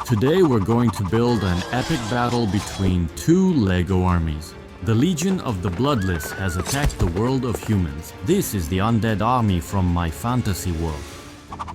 Today we're going to build an epic battle between two LEGO armies. The Legion of the Bloodless has attacked the world of humans. This is the undead army from my fantasy world.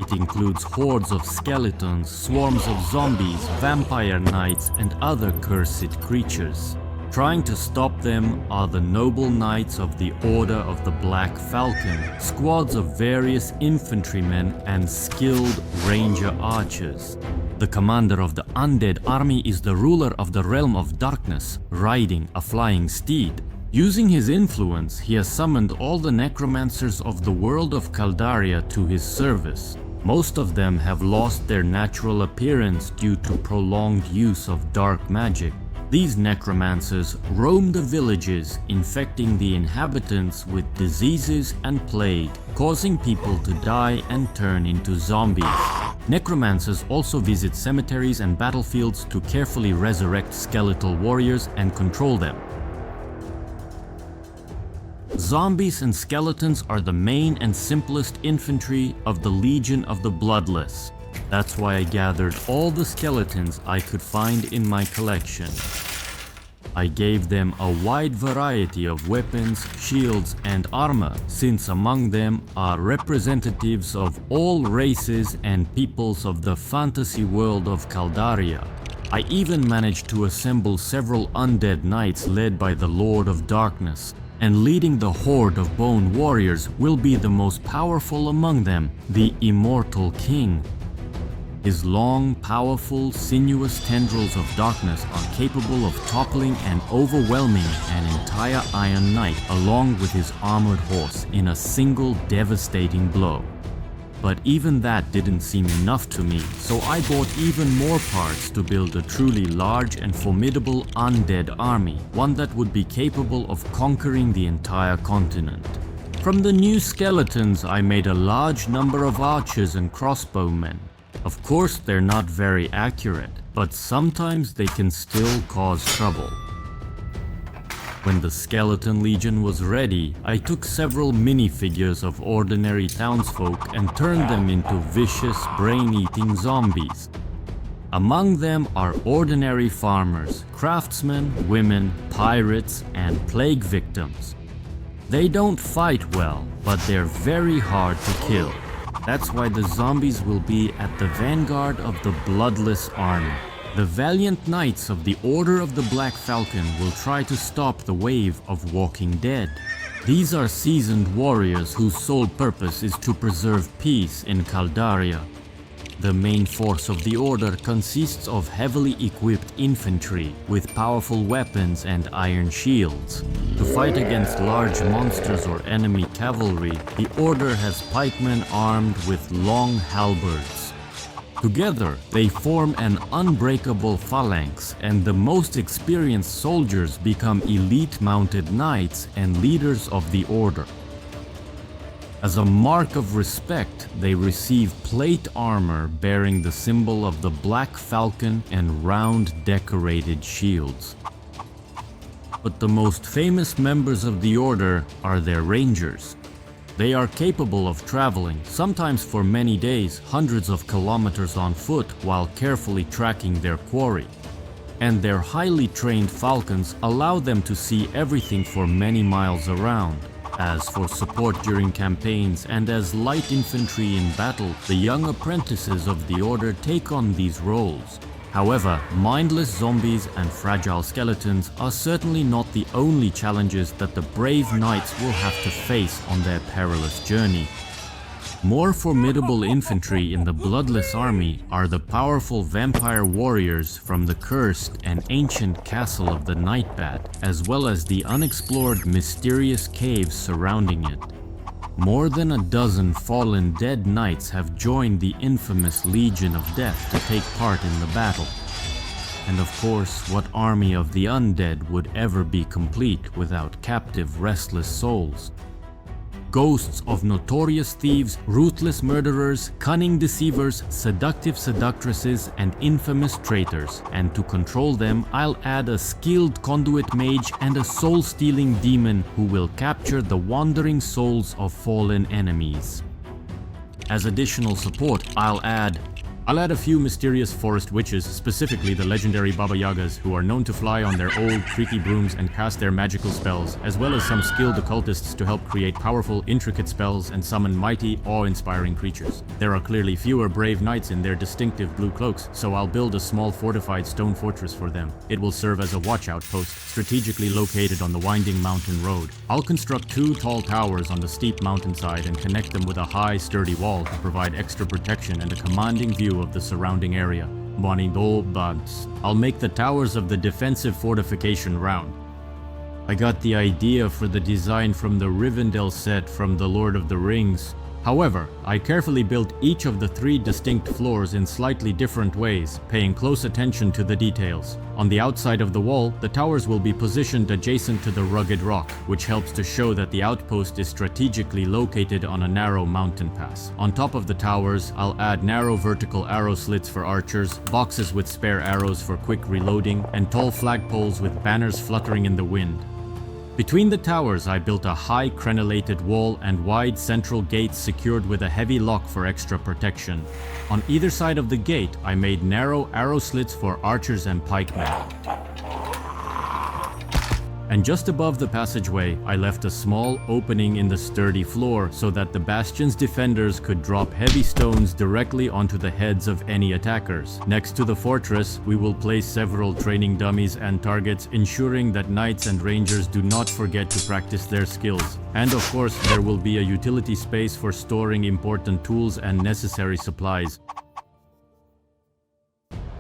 It includes hordes of skeletons, swarms of zombies, vampire knights, and other cursed creatures. Trying to stop them are the noble knights of the Order of the Black Falcon, squads of various infantrymen, and skilled ranger archers. The commander of the undead army is the ruler of the realm of darkness, riding a flying steed. Using his influence, he has summoned all the necromancers of the world of Caldaria to his service. Most of them have lost their natural appearance due to prolonged use of dark magic. These necromancers roam the villages, infecting the inhabitants with diseases and plague, causing people to die and turn into zombies. Necromancers also visit cemeteries and battlefields to carefully resurrect skeletal warriors and control them. Zombies and skeletons are the main and simplest infantry of the Legion of the Bloodless. That's why I gathered all the skeletons I could find in my collection. I gave them a wide variety of weapons, shields, and armor, since among them are representatives of all races and peoples of the fantasy world of Caldaria. I even managed to assemble several undead knights led by the Lord of Darkness, and leading the horde of bone warriors will be the most powerful among them, the Immortal King. His long, powerful, sinuous tendrils of darkness are capable of toppling and overwhelming an entire Iron Knight along with his armored horse in a single devastating blow. But even that didn't seem enough to me, so I bought even more parts to build a truly large and formidable undead army, one that would be capable of conquering the entire continent. From the new skeletons, I made a large number of archers and crossbowmen. Of course, they're not very accurate, but sometimes they can still cause trouble. When the Skeleton Legion was ready, I took several minifigures of ordinary townsfolk and turned them into vicious, brain-eating zombies. Among them are ordinary farmers, craftsmen, women, pirates, and plague victims. They don't fight well, but they're very hard to kill. That's why the zombies will be at the vanguard of the Bloodless army. The valiant knights of the Order of the Black Falcon will try to stop the wave of walking dead. These are seasoned warriors whose sole purpose is to preserve peace in Caldaria. The main force of the Order consists of heavily equipped infantry with powerful weapons and iron shields. To fight against large monsters or enemy cavalry, the Order has pikemen armed with long halberds. Together, they form an unbreakable phalanx, and the most experienced soldiers become elite mounted knights and leaders of the Order. As a mark of respect, they receive plate armor bearing the symbol of the Black Falcon and round decorated shields. But the most famous members of the Order are their rangers. They are capable of traveling, sometimes for many days, hundreds of kilometers on foot while carefully tracking their quarry. And their highly trained falcons allow them to see everything for many miles around. As for support during campaigns and as light infantry in battle, the young apprentices of the Order take on these roles. However, mindless zombies and fragile skeletons are certainly not the only challenges that the brave knights will have to face on their perilous journey. More formidable infantry in the Bloodless army are the powerful vampire warriors from the cursed and ancient castle of the Nightbat, as well as the unexplored mysterious caves surrounding it. More than a dozen fallen dead knights have joined the infamous Legion of Death to take part in the battle. And of course, what army of the undead would ever be complete without captive restless souls? Ghosts of notorious thieves, ruthless murderers, cunning deceivers, seductive seductresses, and infamous traitors. And to control them, I'll add a skilled conduit mage and a soul-stealing demon who will capture the wandering souls of fallen enemies. As additional support, I'll add I'll add a few mysterious forest witches, specifically the legendary Baba Yagas, who are known to fly on their old, creaky brooms and cast their magical spells, as well as some skilled occultists to help create powerful, intricate spells and summon mighty, awe-inspiring creatures. There are clearly fewer brave knights in their distinctive blue cloaks, so I'll build a small fortified stone fortress for them. It will serve as a watch-out post, strategically located on the winding mountain road. I'll construct 2 tall towers on the steep mountainside and connect them with a high, sturdy wall to provide extra protection and a commanding view of the surrounding area. I'll make the towers of the defensive fortification round. I got the idea for the design from the Rivendell set from The Lord of the Rings. However, I carefully built each of the 3 distinct floors in slightly different ways, paying close attention to the details. On the outside of the wall, the towers will be positioned adjacent to the rugged rock, which helps to show that the outpost is strategically located on a narrow mountain pass. On top of the towers, I'll add narrow vertical arrow slits for archers, boxes with spare arrows for quick reloading, and tall flagpoles with banners fluttering in the wind. Between the towers, I built a high crenellated wall and wide central gates secured with a heavy lock for extra protection. On either side of the gate, I made narrow arrow slits for archers and pikemen. And just above the passageway, I left a small opening in the sturdy floor so that the bastion's defenders could drop heavy stones directly onto the heads of any attackers. Next to the fortress, we will place several training dummies and targets, ensuring that knights and rangers do not forget to practice their skills. And of course, there will be a utility space for storing important tools and necessary supplies.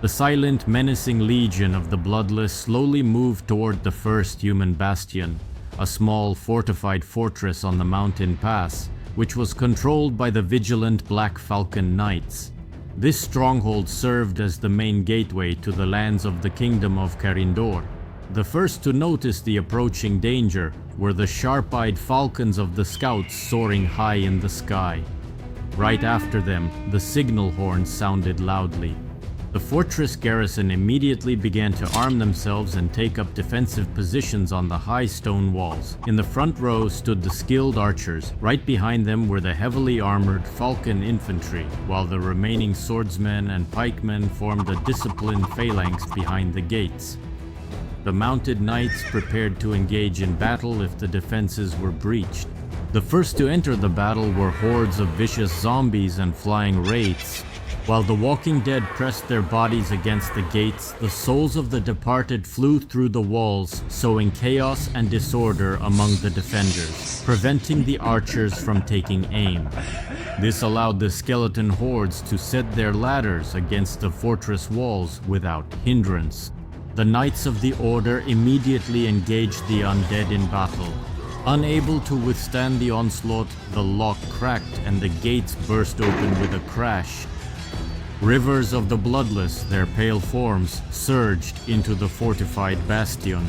The silent, menacing legion of the Bloodless slowly moved toward the first human bastion, a small, fortified fortress on the mountain pass, which was controlled by the vigilant Black Falcon Knights. This stronghold served as the main gateway to the lands of the Kingdom of Carindor. The first to notice the approaching danger were the sharp-eyed falcons of the scouts soaring high in the sky. Right after them, the signal horns sounded loudly. The fortress garrison immediately began to arm themselves and take up defensive positions on the high stone walls. In the front row stood the skilled archers. Right behind them were the heavily armored falcon infantry, while the remaining swordsmen and pikemen formed a disciplined phalanx behind the gates. The mounted knights prepared to engage in battle if the defenses were breached. The first to enter the battle were hordes of vicious zombies and flying wraiths. While the walking dead pressed their bodies against the gates, the souls of the departed flew through the walls, sowing chaos and disorder among the defenders, preventing the archers from taking aim. This allowed the skeleton hordes to set their ladders against the fortress walls without hindrance. The Knights of the Order immediately engaged the undead in battle. Unable to withstand the onslaught, the lock cracked and the gates burst open with a crash. Rivers of the Bloodless, their pale forms, surged into the fortified bastion.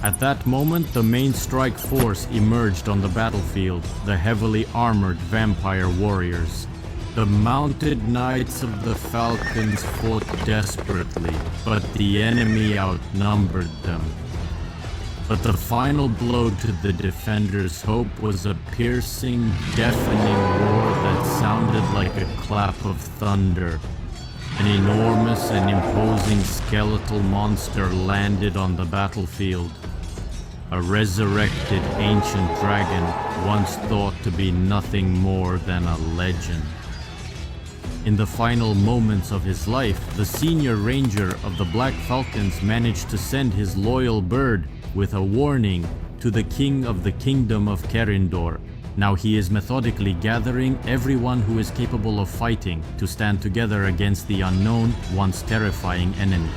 At that moment, the main strike force emerged on the battlefield, the heavily armored vampire warriors. The mounted knights of the Falcons fought desperately, but the enemy outnumbered them. But the final blow to the defenders' hope was a piercing, deafening roar that sounded like a clap of thunder. An enormous and imposing skeletal monster landed on the battlefield. A resurrected ancient dragon, once thought to be nothing more than a legend. In the final moments of his life, the senior ranger of the Black Falcons managed to send his loyal bird with a warning to the king of the Kingdom of Carindor. Now he is methodically gathering everyone who is capable of fighting to stand together against the unknown, once terrifying enemy.